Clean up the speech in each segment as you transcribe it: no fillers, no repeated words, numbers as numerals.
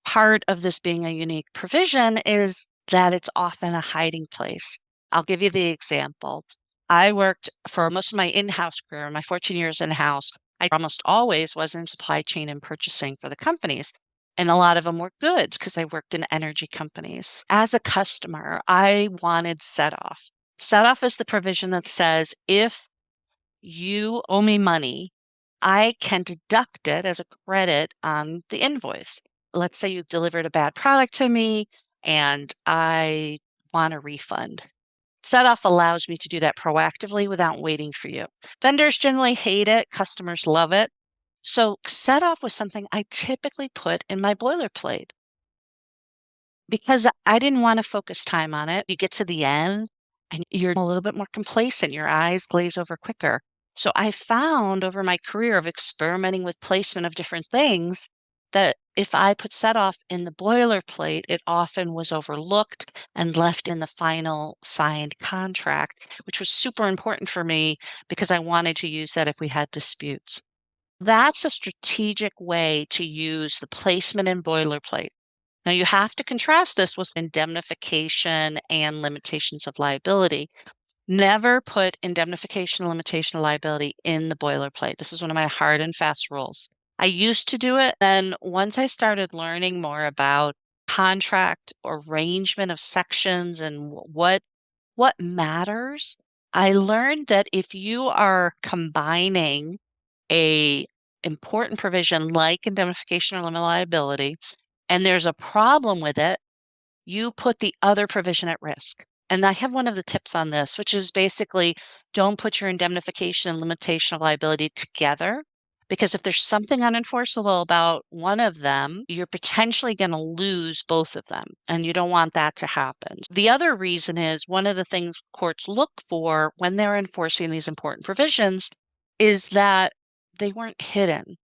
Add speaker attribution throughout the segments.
Speaker 1: Part of this being a unique provision is that it's often a hiding place. I'll give you the example. I worked for most of my in-house career, my 14 years in-house. I almost always was in supply chain and purchasing for the companies. And a lot of them were goods because I worked in energy companies. As a customer, I wanted set off. Set off is the provision that says if you owe me money, I can deduct it as a credit on the invoice. Let's say you delivered a bad product to me and I want a refund. Set off allows me to do that proactively without waiting for you. Vendors generally hate it, customers love it. So, set off was something I typically put in my boilerplate because I didn't want to focus time on it. You get to the end and you're a little bit more complacent, your eyes glaze over quicker. So I found over my career of experimenting with placement of different things that if I put set off in the boilerplate, it often was overlooked and left in the final signed contract, which was super important for me because I wanted to use that if we had disputes. That's a strategic way to use the placement in boilerplate. Now, you have to contrast this with indemnification and limitations of liability. Never put indemnification and limitation of liability in the boilerplate. This is one of my hard and fast rules. I used to do it. Then once I started learning more about contract arrangement of sections and what matters, I learned that if you are combining a important provision like indemnification or limited liability, and there's a problem with it, you put the other provision at risk. And I have one of the tips on this, which is basically don't put your indemnification and limitation of liability together. Because if there's something unenforceable about one of them, you're potentially going to lose both of them. And you don't want that to happen. The other reason is one of the things courts look for when they're enforcing these important provisions is that they weren't hidden.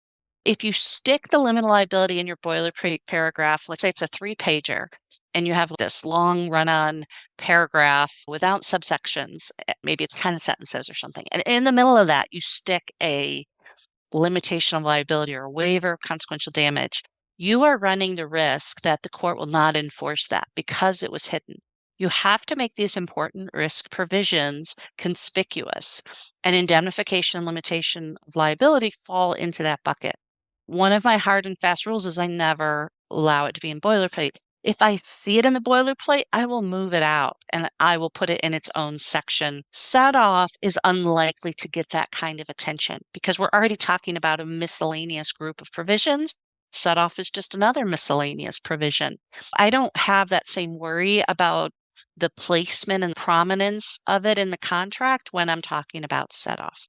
Speaker 1: If you stick the limited liability in your boilerplate paragraph, let's say it's a 3-pager, and you have this long run-on paragraph without subsections, maybe it's 10 sentences or something, and in the middle of that, you stick a limitation of liability or a waiver of consequential damage, you are running the risk that the court will not enforce that because it was hidden. You have to make these important risk provisions conspicuous, and indemnification and limitation of liability fall into that bucket. One of my hard and fast rules is I never allow it to be in boilerplate. If I see it in the boilerplate, I will move it out and I will put it in its own section. Set off is unlikely to get that kind of attention because we're already talking about a miscellaneous group of provisions. Set off is just another miscellaneous provision. I don't have that same worry about the placement and prominence of it in the contract when I'm talking about set off.